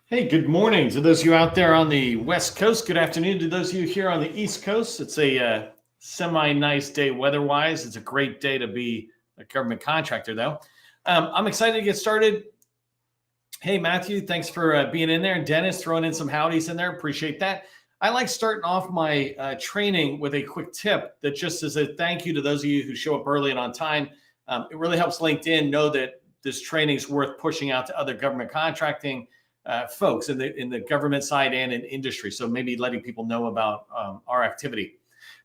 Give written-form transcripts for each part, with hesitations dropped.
Hey, good morning to those of you out there on the West Coast. Good afternoon to those of you here on the East Coast. It's a semi-nice day weather-wise. It's a great day to be a government contractor, though. I'm excited to get started. Hey, Matthew, thanks for being in there. And Dennis, throwing in some howdies in there. Appreciate that. I like starting off my training with a quick tip that just is a thank you to those of you who show up early and on time. It really helps LinkedIn know that this training is worth pushing out to other government contracting folks in the government side and in industry. So maybe letting people know about our activity.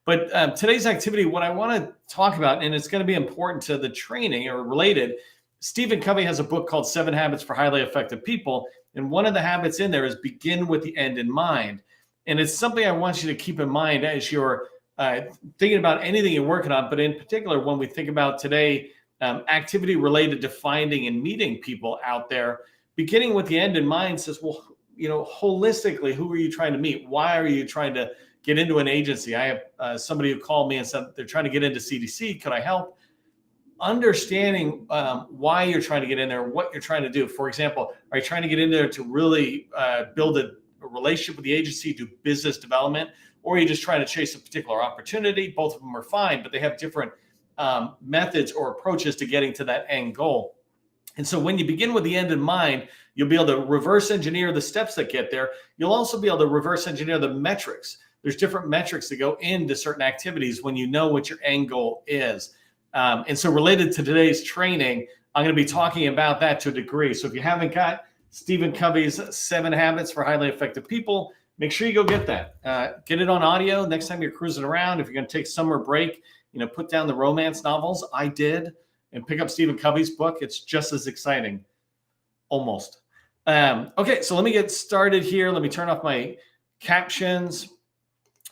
But today's activity, what I want to talk about, and it's going to be important to the training or related, Stephen Covey has a book called 7 Habits for Highly Effective People. And one of the habits in there is begin with the end in mind. And it's something I want you to keep in mind as you're thinking about anything you're working on. But in particular, when we think about today, activity related to finding and meeting people out there, beginning with the end in mind says, well, holistically, who are you trying to meet? Why are you trying to get into an agency? I have somebody who called me and said they're trying to get into CDC. Could I help? Understanding why you're trying to get in there, what you're trying to do. For example, are you trying to get in there to really build a relationship with the agency, do business development, or are you just trying to chase a particular opportunity? Both of them are fine, but they have different methods or approaches to getting to that end goal. And so when you begin with the end in mind, you'll be able to reverse engineer the steps that get there. You'll also be able to reverse engineer the metrics. There's different metrics that go into certain activities when you know what your end goal is. And so related to today's training, I'm going to be talking about that to a degree. So if you haven't got Stephen Covey's 7 Habits for Highly Effective People, make sure you go get that. Get it on audio. Next time you're cruising around, if you're going to take summer break, put down the romance novels. I did. And pick up Stephen Covey's book. It's just as exciting, almost. Okay, so let me get started here. Let me turn off my captions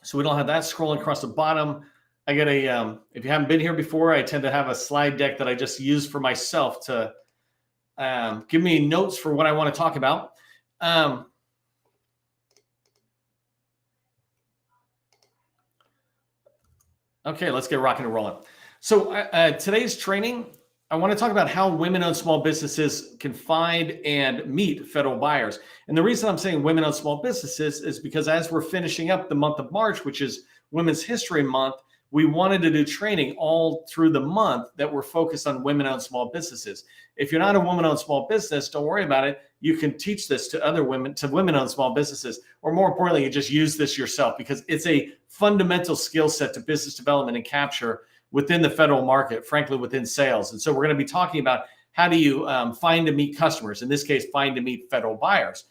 so we don't have that scrolling across the bottom. I got if you haven't been here before, I tend to have a slide deck that I just use for myself to give me notes for what I want to talk about. Okay, let's get rocking and rolling. So today's training, I want to talk about how women-owned small businesses can find and meet federal buyers. And the reason I'm saying women-owned small businesses is because as we're finishing up the month of March, which is Women's History Month, we wanted to do training all through the month that we're focused on women-owned small businesses. If you're not a woman-owned small business, don't worry about it. You can teach this to other women, to women-owned small businesses, or more importantly, you just use this yourself because it's a fundamental skill set to business development and capture within the federal market, frankly, within sales. And so we're going to be talking about how do you find and meet customers, in this case, find and meet federal buyers.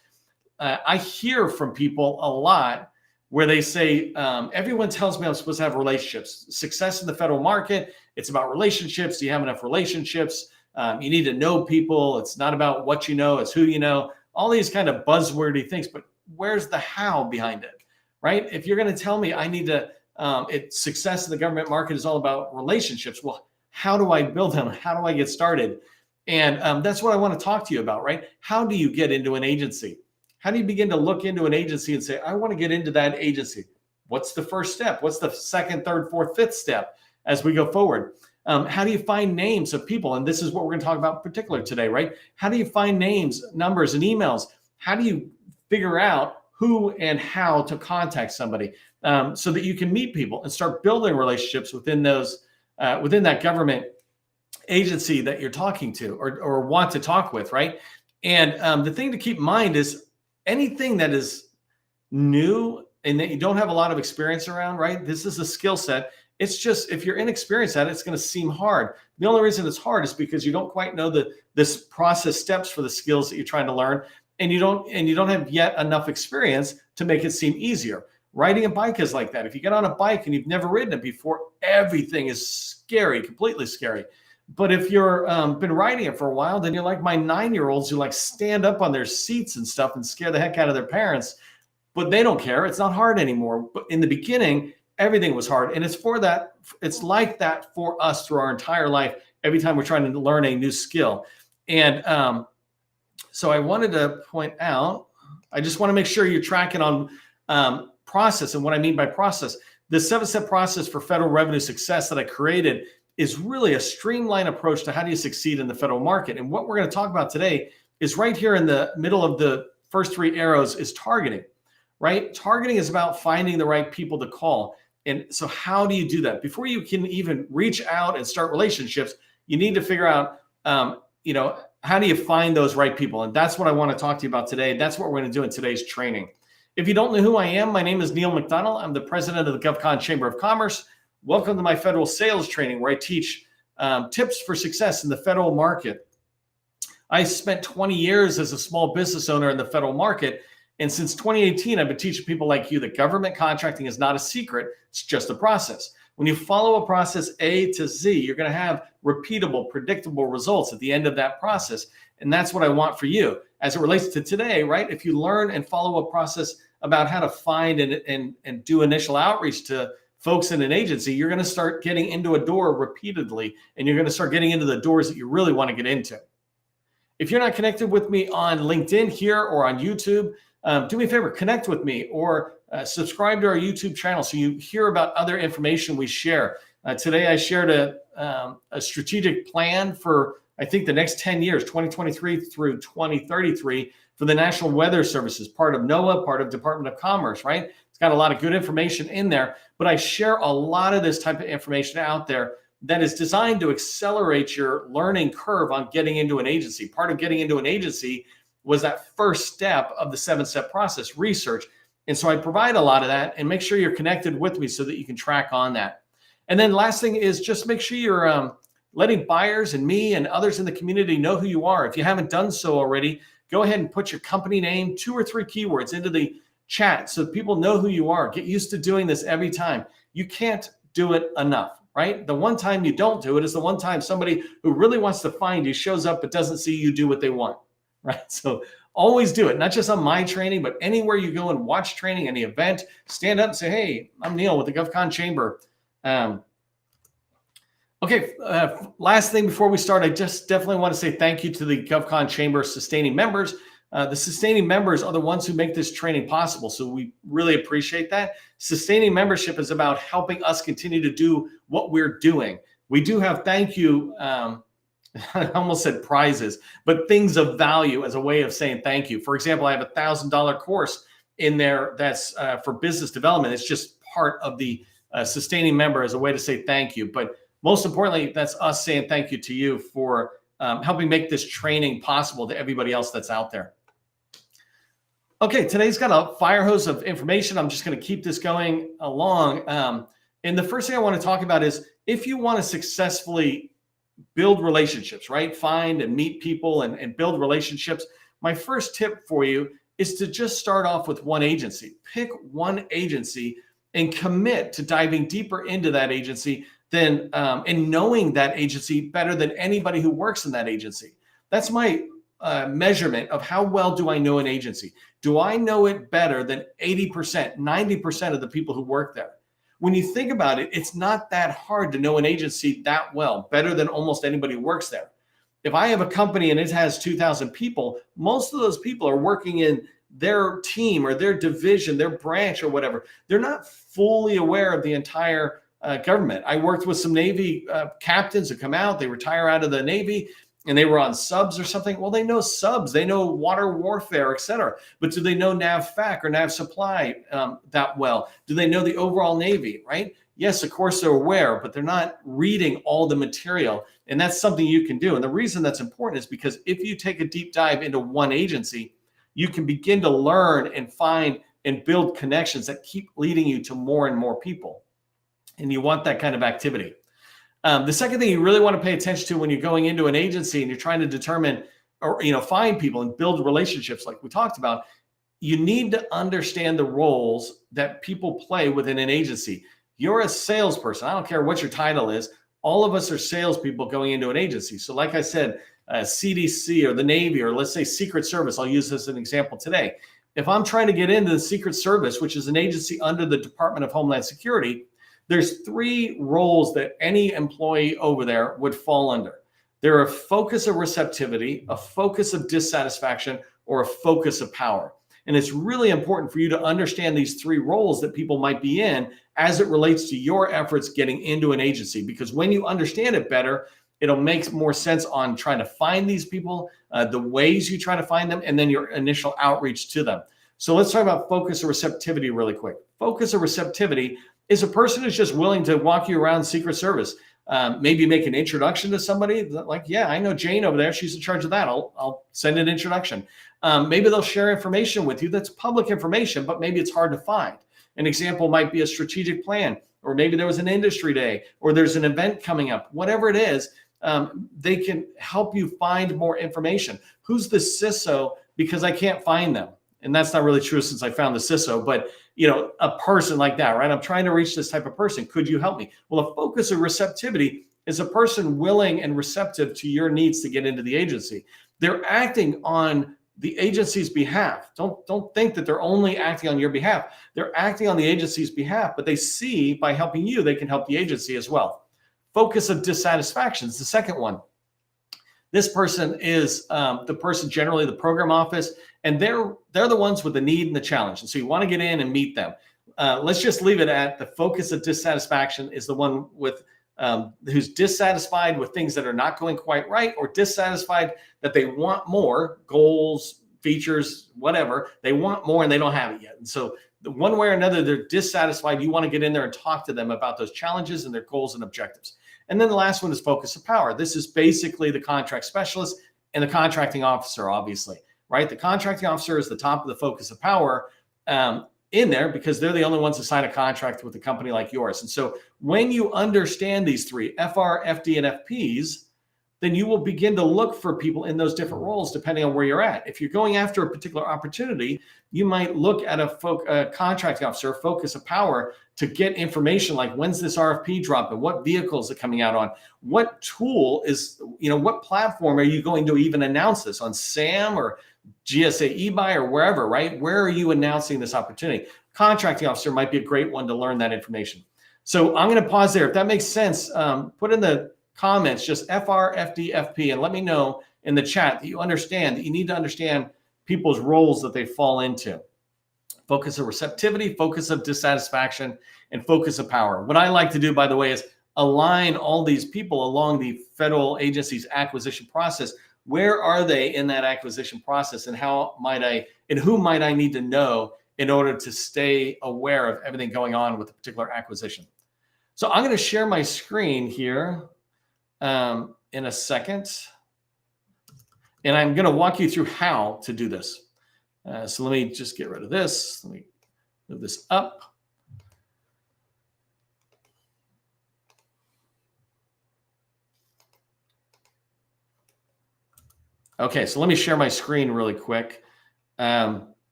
I hear from people a lot where they say, everyone tells me I'm supposed to have relationships. Success in the federal market, it's about relationships. Do you have enough relationships? You need to know people. It's not about what you know, it's who you know. All these kind of buzzwordy things, but where's the how behind it, right? If you're going to tell me I need to, success in the government market is all about relationships. Well, how do I build them? How do I get started? And that's what I want to talk to you about, right? How do you get into an agency? How do you begin to look into an agency and say, I want to get into that agency? What's the first step? What's the second, third, fourth, fifth step as we go forward? How do you find names of people? And this is what we're going to talk about in particular today, right? How do you find names, numbers, and emails? How do you figure out who and how to contact somebody so that you can meet people and start building relationships within those within that government agency that you're talking to or want to talk with, right? And the thing to keep in mind is anything that is new and that you don't have a lot of experience around, right? This is a skill set. It's just, if you're inexperienced at it, it's going to seem hard. The only reason it's hard is because you don't quite know this process steps for the skills that you're trying to learn. And you don't have yet enough experience to make it seem easier. Riding a bike is like that. If you get on a bike and you've never ridden it before, everything is scary, completely scary. But if you're been riding it for a while, then you're like my 9-year-olds who like stand up on their seats and stuff and scare the heck out of their parents, but they don't care. It's not hard anymore. But in the beginning, everything was hard. And it's for that. It's like that for us through our entire life. Every time we're trying to learn a new skill. And so I wanted to point out, I just want to make sure you're tracking on process. And what I mean by process, the 7-step process for federal revenue success that I created is really a streamlined approach to how do you succeed in the federal market. And what we're going to talk about today is right here in the middle of the first three arrows is targeting, right? Targeting is about finding the right people to call. And so how do you do that? Before you can even reach out and start relationships, you need to figure out, how do you find those right people? And that's what I want to talk to you about today. That's what we're going to do in today's training. If you don't know who I am, my name is Neil McDonnell. I'm the president of the GovCon Chamber of Commerce. Welcome to my federal sales training, where I teach tips for success in the federal market. I spent 20 years as a small business owner in the federal market. And since 2018, I've been teaching people like you that government contracting is not a secret. It's just a process. When you follow a process A to Z, you're going to have repeatable, predictable results at the end of that process. And that's what I want for you. As it relates to today, right? If you learn and follow a process about how to find and do initial outreach to folks in an agency, you're going to start getting into a door repeatedly, and you're going to start getting into the doors that you really want to get into. If you're not connected with me on LinkedIn here or on YouTube, do me a favor, connect with me, or subscribe to our YouTube channel so you hear about other information we share. Today, I shared a strategic plan for, I think, the next 10 years, 2023 through 2033, for the National Weather Services, part of NOAA, part of Department of Commerce, right? It's got a lot of good information in there, but I share a lot of this type of information out there that is designed to accelerate your learning curve on getting into an agency. Part of getting into an agency was that first step of the 7-step process, research. And so I provide a lot of that, and make sure you're connected with me so that you can track on that. And then last thing is just make sure you're letting buyers and me and others in the community know who you are. If you haven't done so already, go ahead and put your company name, 2 or 3 keywords into the chat so people know who you are. Get used to doing this every time. You can't do it enough, right? The one time you don't do it is the one time somebody who really wants to find you shows up but doesn't see you do what they want, right? So always do it, not just on my training, but anywhere you go and watch training, any event, stand up and say, hey, I'm Neil with the GovCon Chamber. Last thing before we start, I just definitely want to say thank you to the GovCon Chamber sustaining members. The sustaining members are the ones who make this training possible, so we really appreciate that. Sustaining membership is about helping us continue to do what we're doing. We do have thank you, I almost said prizes, but things of value as a way of saying thank you. For example, I have a $1,000 course in there that's for business development. It's just part of the sustaining member as a way to say thank you. But most importantly, that's us saying thank you to you for helping make this training possible to everybody else that's out there. Okay, today's got a fire hose of information. I'm just going to keep this going along. And the first thing I want to talk about is if you want to successfully build relationships, right? Find and meet people and build relationships. My first tip for you is to just start off with one agency. Pick one agency and commit to diving deeper into that agency and knowing that agency better than anybody who works in that agency. That's my measurement of how well do I know an agency. Do I know it better than 80%, 90% of the people who work there? When you think about it, it's not that hard to know an agency that well, better than almost anybody who works there. If I have a company and it has 2,000 people, most of those people are working in their team or their division, their branch or whatever. They're not fully aware of the entire government. I worked with some Navy captains who come out, they retire out of the Navy, and they were on subs or something. Well, they know subs, they know water warfare, et cetera. But do they know NAVFAC or NAV supply that well? Do they know the overall Navy, right? Yes, of course they're aware, but they're not reading all the material. And that's something you can do. And the reason that's important is because if you take a deep dive into one agency, you can begin to learn and find and build connections that keep leading you to more and more people. And you want that kind of activity. The second thing you really want to pay attention to when you're going into an agency and you're trying to determine or find people and build relationships like we talked about, you need to understand the roles that people play within an agency. You're a salesperson. I don't care what your title is. All of us are salespeople going into an agency. So like I said, CDC or the Navy, or let's say Secret Service, I'll use this as an example today. If I'm trying to get into the Secret Service, which is an agency under the Department of Homeland Security, there's 3 roles that any employee over there would fall under. They're a focus of receptivity, a focus of dissatisfaction, or a focus of power. And it's really important for you to understand these 3 roles that people might be in as it relates to your efforts getting into an agency. Because when you understand it better, It'll make more sense on trying to find these people, the ways you try to find them, and then your initial outreach to them. So let's talk about focus or receptivity really quick. Focus or receptivity is a person who's just willing to walk you around Secret Service. Maybe make an introduction to somebody like, yeah, I know Jane over there. She's in charge of that. I'll send an introduction. Maybe they'll share information with you that's public information, but maybe it's hard to find. An example might be a strategic plan, or maybe there was an industry day, or there's an event coming up. Whatever it is, they can help you find more information. Who's the CISO? Because I can't find them. And that's not really true since I found the CISO, but a person like that, right? I'm trying to reach this type of person. Could you help me? Well, a focus of receptivity is a person willing and receptive to your needs to get into the agency. They're acting on the agency's behalf. Don't think that they're only acting on your behalf. They're acting on the agency's behalf, but they see by helping you, they can help the agency as well. Focus of dissatisfaction is the second one. This person is the person, generally the program office, and they're the ones with the need and the challenge. And so you want to get in and meet them. Let's just leave it at the focus of dissatisfaction is the one with who's dissatisfied with things that are not going quite right, or dissatisfied that they want more goals, features, whatever. They want more and they don't have it yet. And so one way or another, they're dissatisfied. You want to get in there and talk to them about those challenges and their goals and objectives. And then the last one is focus of power. This is basically the contract specialist and the contracting officer, obviously, right? The contracting officer is the top of the focus of power in there because they're the only ones to sign a contract with a company like yours. And so when you understand these three, FR, FD, and FPs, then you will begin to look for people in those different roles depending on where you're at. If you're going after a particular opportunity, you might look at a contracting officer, focus of power, to get information like when's this RFP dropping, what vehicles are coming out on, what tool is, what platform are you going to even announce this on, SAM or GSA eBuy or wherever, right? Where are you announcing this opportunity? Contracting officer might be a great one to learn that information. So I'm going to pause there. If that makes sense, put in the comments just FR, FD, FP, and let me know in the chat that you understand that you need to understand people's roles that they fall into. Focus of receptivity, focus of dissatisfaction, and focus of power. What I like to do, by the way, is align all these people along the federal agency's acquisition process. Where are they in that acquisition process, and who might I need to know in order to stay aware of everything going on with a particular acquisition? So I'm going to share my screen here in a second, and I'm going to walk you through how to do this. So let me just get rid of this. Let me move this up. Okay, so let me share my screen really quick.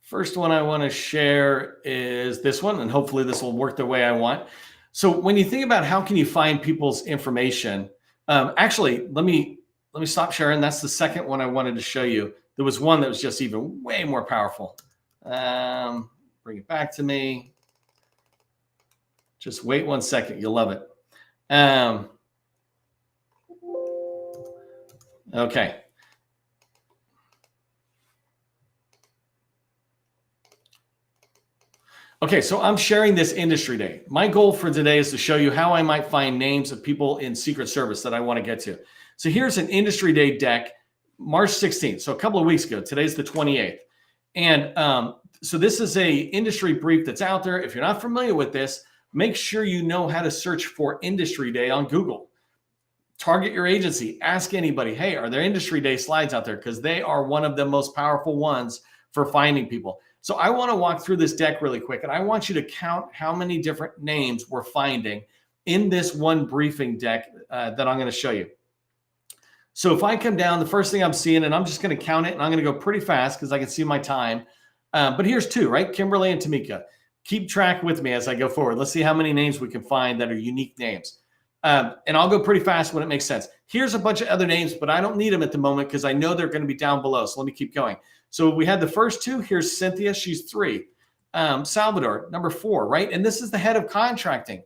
First one I want to share is this one, and hopefully this will work the way I want. So when you think about how can you find people's information, actually, let me stop sharing. That's the second one I wanted to show you. There was one that was just even way more powerful. Bring it back to me. Just wait 1 second. You'll love it. Okay. Okay, so I'm sharing this industry day. My goal for today is to show you how I might find names of people in Secret Service that I want to get to. So here's an industry day deck, March 16th. So a couple of weeks ago. Today's the 28th. And so this is a industry brief that's out there. If you're not familiar with this, make sure you know how to search for industry day on Google. Target your agency. Ask anybody, hey, are there industry day slides out there? Because they are one of the most powerful ones for finding people. So I want to walk through this deck really quick, and I want you to count how many different names we're finding in this one briefing deck that I'm going to show you. So if I come down, the first thing I'm seeing, and I'm just going to count it, and I'm going to go pretty fast because I can see my time. But here's two, right? Kimberly and Tamika. Keep track with me as I go forward. Let's see how many names we can find that are unique names. And I'll go pretty fast when it makes sense. Here's a bunch of other names, but I don't need them at the moment because I know they're going to be down below. So let me keep going. So we had the first two. Here's Cynthia. She's 3. Salvador, number 4, right? And this is the head of contracting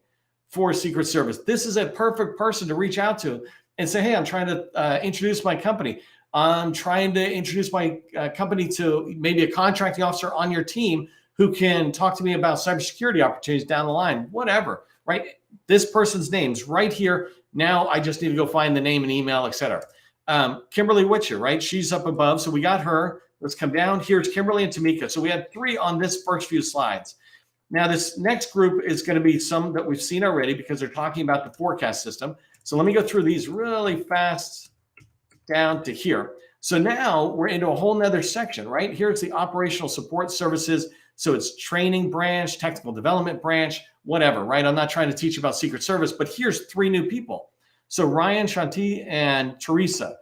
for Secret Service. This is a perfect person to reach out to and say, hey, I'm trying to introduce my company. I'm trying to introduce my company to maybe a contracting officer on your team who can talk to me about cybersecurity opportunities down the line, whatever, right? this person's name's right here. Now I just need to go find the name and email, etc. Kimberly Witcher, right? She's up above. So we got her. Let's come down. Here's Kimberly and Tamika. So we had 3 on this first few slides. Now this next group is going to be some that we've seen already because they're talking about the forecast system. So let me go through these really fast down to here. So now we're into a whole nother section, right? Here's the operational support services. So it's training branch, technical development branch, whatever, right? I'm not trying to teach about Secret Service, but here's 3 new people. So Ryan, Shanti, and Teresa.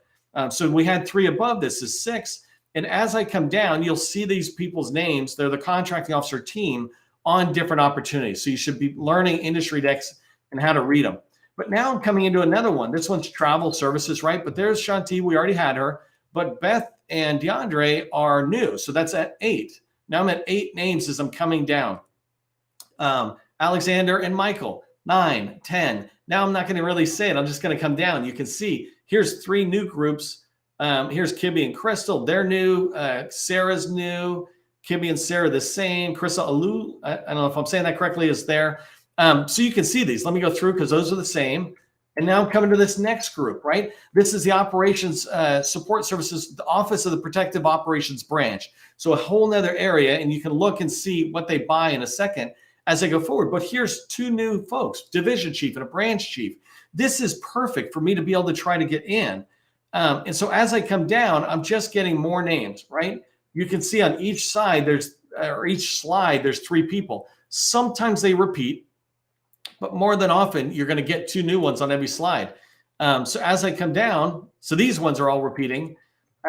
So we had 3 above. This is 6. And as I come down, you'll see these people's names. They're the contracting officer team on different opportunities. So you should be learning industry decks and how to read them. But now I'm coming into another one. This one's travel services, right? But there's Shanti. We already had her. But Beth and DeAndre are new. So that's at 8. Now I'm at 8 names as I'm coming down. Alexander and Michael, 9, 10. Now I'm not going to really say it. I'm just going to come down. You can see here's 3 new groups. Here's Kibby and Crystal. They're new. Sarah's new. Kibby and Sarah the same. Krista Alu, I don't know if I'm saying that correctly, is there. So you can see these. Let me go through because those are the same. And now I'm coming to this next group, right? This is the operations support services, the Office of the Protective Operations Branch. So a whole nother area, and you can look and see what they buy in a second as I go forward. But here's 2 new folks, division chief and a branch chief. This is perfect for me to be able to try to get in. And so as I come down, I'm just getting more names, right? You can see on each side, each slide, there's 3 people. Sometimes they repeat, but more than often, you're going to get 2 new ones on every slide. So as I come down, so these ones are all repeating.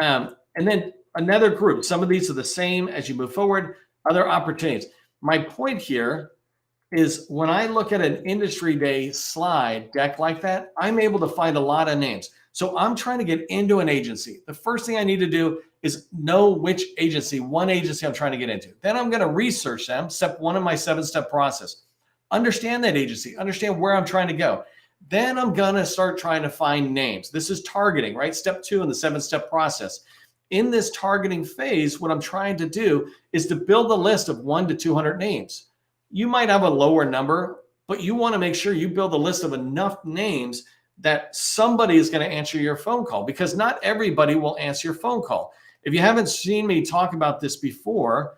And then another group, some of these are the same as you move forward, other opportunities. My point here is when I look at an industry day slide deck like that, I'm able to find a lot of names. So I'm trying to get into an agency. The first thing I need to do is know which agency, one agency I'm trying to get into. Then I'm going to research them, step 1 in my 7-step process. Understand that agency, understand where I'm trying to go. Then I'm going to start trying to find names. This is targeting, right? Step 2 in the 7-step process. In this targeting phase, what I'm trying to do is to build a list of 1 to 200 names. You might have a lower number, but you want to make sure you build a list of enough names that somebody is going to answer your phone call, because not everybody will answer your phone call. If you haven't seen me talk about this before,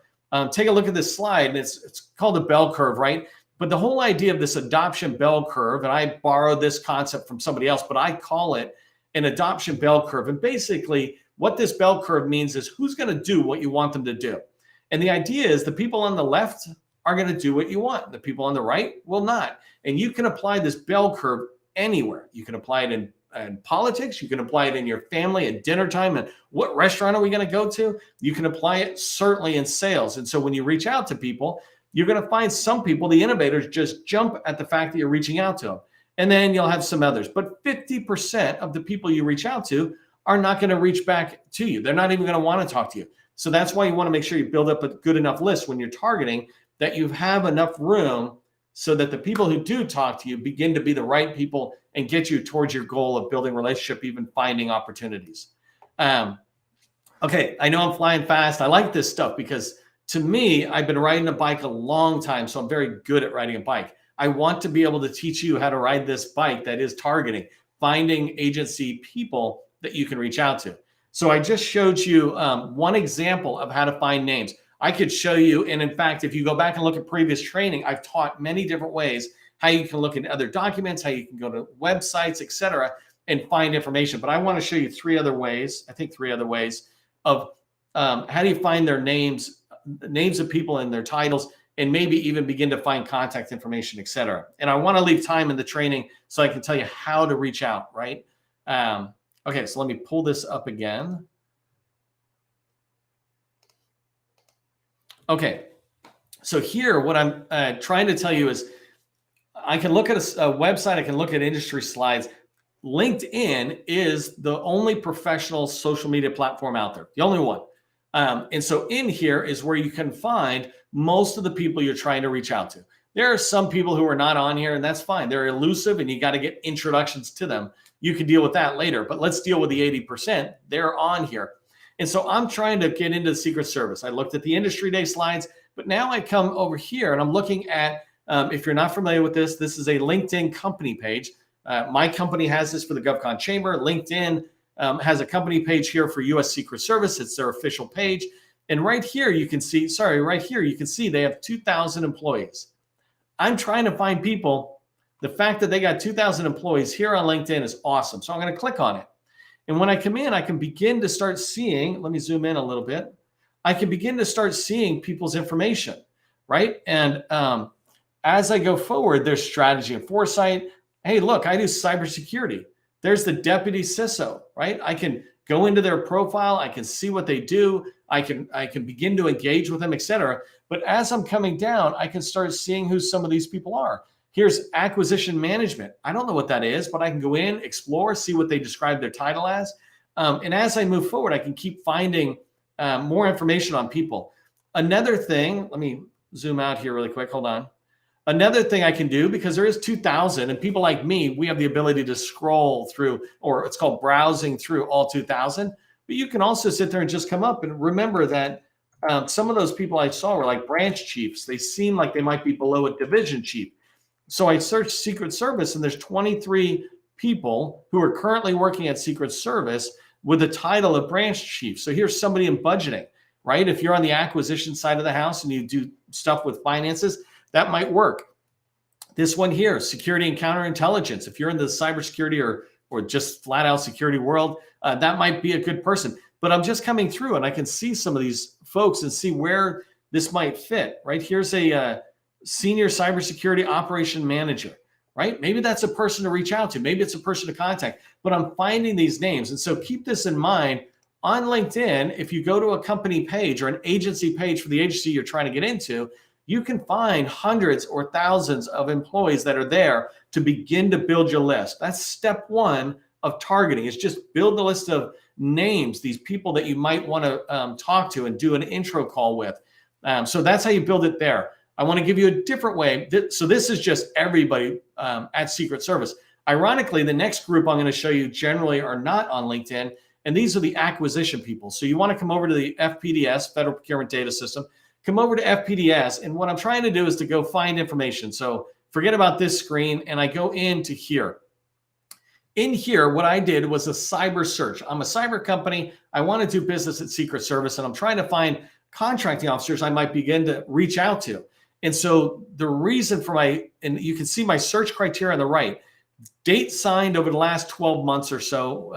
take a look at this slide, and it's called a bell curve, right? But the whole idea of this adoption bell curve, and I borrowed this concept from somebody else, but I call it an adoption bell curve. And basically what this bell curve means is who's going to do what you want them to do. And the idea is the people on the left are going to do what you want. The people on the right will not. And you can apply this bell curve anywhere. You can apply it in politics. You can apply it in your family at dinner time. And what restaurant are we going to go to? You can apply it certainly in sales. And so when you reach out to people, you're going to find some people, the innovators, just jump at the fact that you're reaching out to them. And then you'll have some others. But 50% of the people you reach out to are not going to reach back to you. They're not even going to want to talk to you. So that's why you want to make sure you build up a good enough list when you're targeting, that you have enough room so that the people who do talk to you begin to be the right people and get you towards your goal of building relationship, even finding opportunities. Okay, I know I'm flying fast. I like this stuff because to me, I've been riding a bike a long time, so I'm very good at riding a bike. I want to be able to teach you how to ride this bike that is targeting, finding agency people that you can reach out to. So I just showed you one example of how to find names. I could show you, and in fact, if you go back and look at previous training, I've taught many different ways how you can look at other documents, how you can go to websites, etc., and find information. But I want to show you 3 other ways, I think 3 other ways of how do you find their names of people and their titles, and maybe even begin to find contact information, etc. And I want to leave time in the training so I can tell you how to reach out, right? Okay, so let me pull this up again. Okay, so here what I'm trying to tell you is I can look at a website, I can look at industry slides. LinkedIn is the only professional social media platform out there, the only one. And so in here is where you can find most of the people you're trying to reach out to. There are some people who are not on here, and that's fine. They're elusive, and you got to get introductions to them. You can deal with that later, but let's deal with the 80%. They're on here. And so I'm trying to get into the Secret Service. I looked at the industry day slides, but now I come over here and I'm looking at If you're not familiar with this, this is a LinkedIn company page. My company has this for the GovCon Chamber. LinkedIn has a company page here for U.S. Secret Service. It's their official page. And right here, you can see, they have 2,000 employees. I'm trying to find people. The fact that they got 2,000 employees here on LinkedIn is awesome. So I'm going to click on it. And when I come in, I can begin to start seeing, let me zoom in a little bit. I can begin to start seeing people's information, right? And as I go forward, there's strategy and foresight. Hey, look, I do cybersecurity. There's the deputy CISO, right? I can go into their profile. I can see what they do. I can begin to engage with them, et cetera. But as I'm coming down, I can start seeing who some of these people are. Here's acquisition management. I don't know what that is, but I can go in, explore, see what they describe their title as. And as I move forward, I can keep finding more information on people. Another thing, let me zoom out here really quick. Hold on. Another thing I can do, because there is 2,000 and people like me, we have the ability to scroll through, or it's called browsing through all 2,000. But you can also sit there and just come up and remember that some of those people I saw were like branch chiefs. They seem like they might be below a division chief. So I searched Secret Service and there's 23 people who are currently working at Secret Service with the title of branch chief. So here's somebody in budgeting, right? If you're on the acquisition side of the house and you do stuff with finances, that might work. This one here, security and counterintelligence. If you're in the cybersecurity or just flat out security world, that might be a good person. But I'm just coming through and I can see some of these folks and see where this might fit, right? Here's a senior cybersecurity operation manager, right? Maybe that's a person to reach out to. Maybe it's a person to contact, but I'm finding these names. And so keep this in mind on LinkedIn. If you go to a company page or an agency page for the agency you're trying to get into, you can find hundreds or thousands of employees that are there to begin to build your list. That's step one of targeting, is just build the list of names, these people that you might want to talk to and do an intro call with. So that's how you build it there. I want to give you a different way. So this is just everybody at Secret Service. Ironically, the next group I'm going to show you generally are not on LinkedIn, and these are the acquisition people. So you want to come over to the FPDS, Federal Procurement Data System, come over to FPDS, and what I'm trying to do is to go find information. So forget about this screen, and I go into here. In here, what I did was a cyber search. I'm a cyber company. I want to do business at Secret Service, and I'm trying to find contracting officers I might begin to reach out to. And so the reason for and you can see my search criteria on the right, date signed over the last 12 months or so,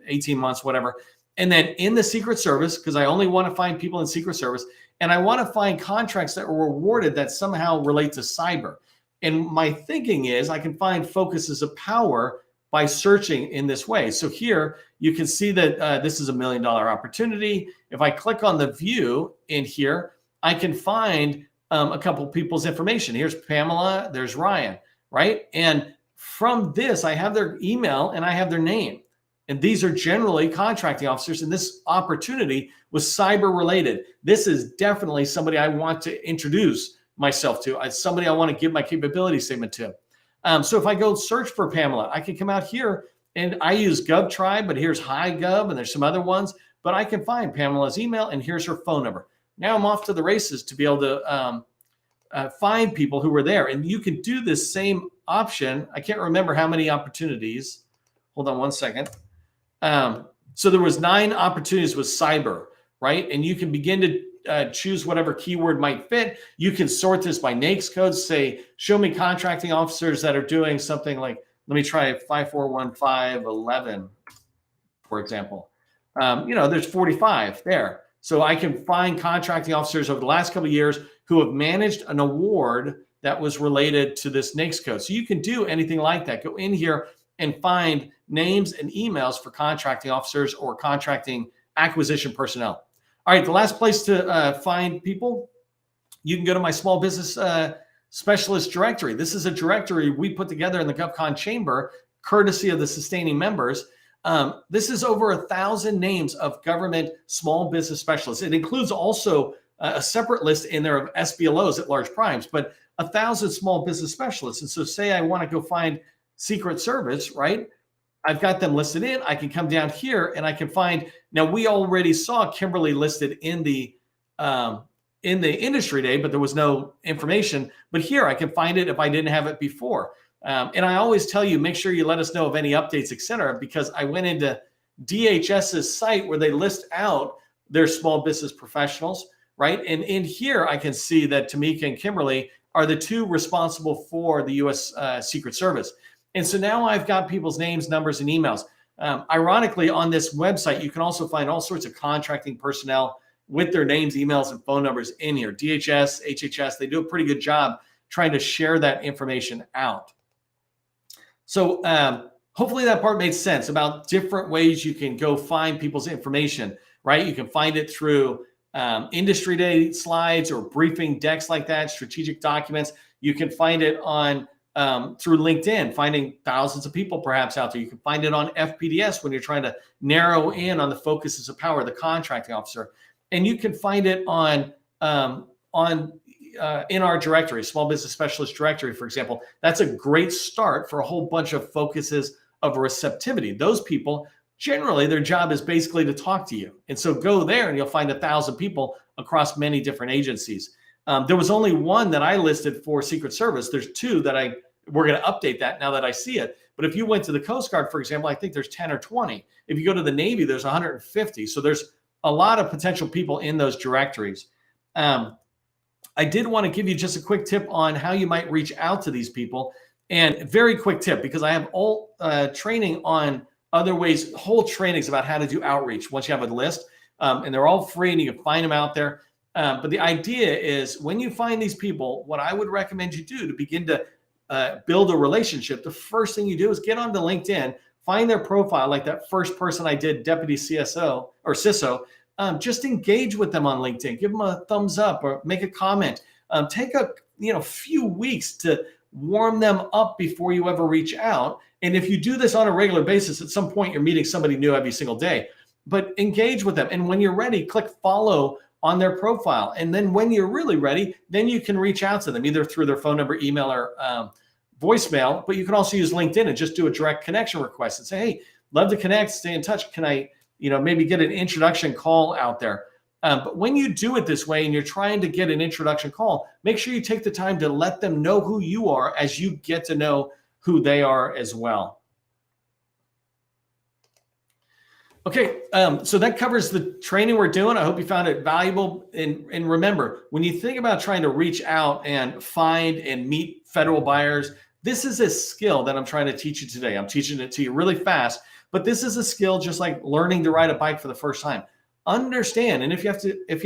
18 months, whatever. And then in the Secret Service, because I only want to find people in Secret Service, and I want to find contracts that were awarded that somehow relate to cyber. And my thinking is I can find focuses of power by searching in this way. So here you can see that this is $1 million opportunity. If I click on the view in here, I can find a couple people's information. Here's Pamela, there's Ryan, right? And from this, I have their email and I have their name. And these are generally contracting officers. And this opportunity was cyber related. This is definitely somebody I want to introduce myself to. It's somebody I want to give my capability statement to. So if I go search for Pamela, I can come out here and I use GovTribe, but here's HiGov and there's some other ones, but I can find Pamela's email and here's her phone number. Now I'm off to the races to be able to find people who were there. And you can do this same option. I can't remember how many opportunities. Hold on one second. So there was 9 opportunities with cyber, right? And you can begin to choose whatever keyword might fit. You can sort this by NAICS codes, say, show me contracting officers that are doing something like, let me try 541511, for example. There's 45 there. So I can find contracting officers over the last couple of years who have managed an award that was related to this NAICS code. So you can do anything like that. Go in here and find names and emails for contracting officers or contracting acquisition personnel. All right, the last place to find people, you can go to my small business specialist directory. This is a directory we put together in the GovCon Chamber, courtesy of the sustaining members. This is over 1,000 names of government small business specialists. It includes also a separate list in there of SBLOs at large primes, but 1,000 small business specialists. And so say I want to go find Secret Service, right? I've got them listed in. I can come down here and I can find, now we already saw Kimberly listed in the in the industry day, but there was no information. But here I can find it if I didn't have it before. And I always tell you, make sure you let us know of any updates, et cetera, because I went into DHS's site where they list out their small business professionals, right? And in here, I can see that Tamika and Kimberly are the two responsible for the U.S. Secret Service. And so now I've got people's names, numbers, and emails. Ironically, on this website, you can also find all sorts of contracting personnel with their names, emails, and phone numbers in here. DHS, HHS, they do a pretty good job trying to share that information out. So hopefully that part made sense about different ways you can go find people's information, right? You can find it through industry day slides or briefing decks like that, strategic documents. You can find it on through LinkedIn, finding thousands of people perhaps out there. You can find it on FPDS when you're trying to narrow in on the focuses of power, the contracting officer. And you can find it on in our directory, Small Business Specialist Directory, for example. That's a great start for a whole bunch of focuses of receptivity. Those people, generally, their job is basically to talk to you. And so go there and you'll find 1,000 people across many different agencies. There was only one that I listed for Secret Service. There's two that we're going to update that now that I see it. But if you went to the Coast Guard, for example, I think there's 10 or 20. If you go to the Navy, there's 150. So there's a lot of potential people in those directories. I did want to give you just a quick tip on how you might reach out to these people. And very quick tip, because I have all training on other ways, whole trainings about how to do outreach once you have a list. And they're all free and you can find them out there. But the idea is when you find these people, what I would recommend you do to begin to build a relationship, the first thing you do is get onto LinkedIn, find their profile, like that first person I did, Deputy CSO or CISO. Just engage with them on LinkedIn, give them a thumbs up or make a comment. Take a few weeks to warm them up before you ever reach out. And if you do this on a regular basis, at some point you're meeting somebody new every single day. But engage with them. And when you're ready, click follow on their profile. And then when you're really ready, then you can reach out to them either through their phone number, email, or voicemail. But you can also use LinkedIn and just do a direct connection request and say, hey, love to connect, stay in touch. Can I maybe get an introduction call out there? But when you do it this way and you're trying to get an introduction call, make sure you take the time to let them know who you are as you get to know who they are as well. Okay, so that covers the training we're doing. I hope you found it valuable. And remember, when you think about trying to reach out and find and meet federal buyers, this is a skill that I'm trying to teach you today. I'm teaching it to you really fast, but this is a skill just like learning to ride a bike for the first time. Understand, and if you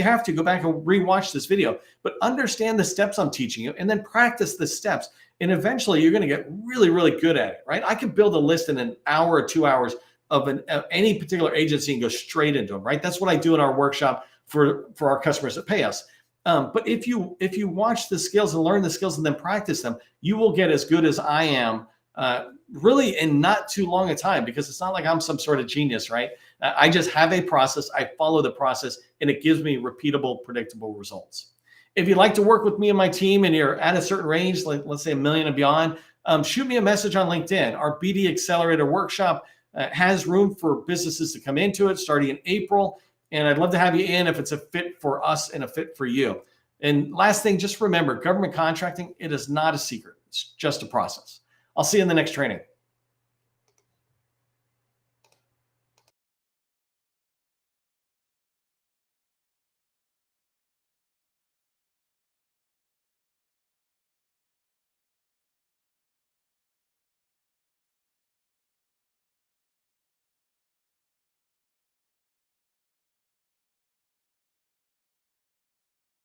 have to go back and rewatch this video, but understand the steps I'm teaching you and then practice the steps. And eventually you're going to get really, really good at it, right? I can build a list in an hour or 2 hours of any particular agency and go straight into them, right? That's what I do in our workshop for our customers that pay us. But if you watch the skills and learn the skills and then practice them, you will get as good as I am really in not too long a time, because it's not like I'm some sort of genius, right? I just have a process. I follow the process and it gives me repeatable, predictable results. If you'd like to work with me and my team and you're at a certain range, like let's say $1 million and beyond, shoot me a message on LinkedIn. Our BD Accelerator Workshop has room for businesses to come into it starting in April. And I'd love to have you in if it's a fit for us and a fit for you. And last thing, just remember, government contracting, it is not a secret. It's just a process. I'll see you in the next training.